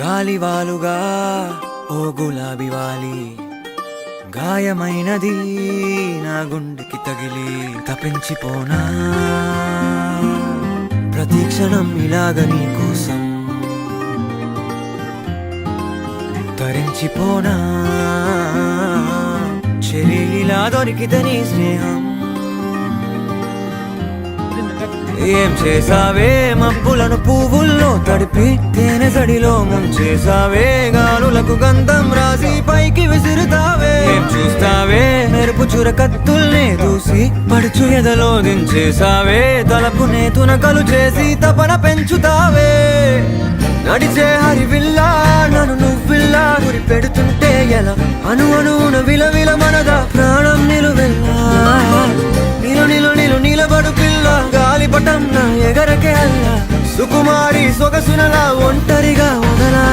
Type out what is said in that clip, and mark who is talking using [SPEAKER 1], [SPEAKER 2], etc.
[SPEAKER 1] గాలివాలుగా ఓ గులాబీ వాలి గాయమైనది నా గుండెకి తగిలి తపించిపోనా ప్రతి క్షణం ఇలాగ నీ కోసం తరించిపోనా చెలిలా దొరికితే నీ స్నేహం ఏం చేసావే మబ్బులను పువ్వుల్లో తడిపి తేనె సడిలో ముంచేసావే గాలులకు గంధం రాసి పైకి విసురుతావే ఏం చూస్తావే మెరుపు చురకత్తుల్నే దూసి పడుచు ఎదలో దించేసావే తలపునే తునకలు చేసి తపన పెంచుతావే నడిచే హరివిల్లా నన్ను నువ్విల్లా గురి పెడుతుంటే ఎలా అను అనువున విలవిల మనదా ప్రాణం నిలువెల్లా నిలు నిలు నిలు నిలబడు పిల్ల గాలిపటం నా ఎగరకే అల్లా సుకుమారి సొగసునలా ఒంటరిగా వదలా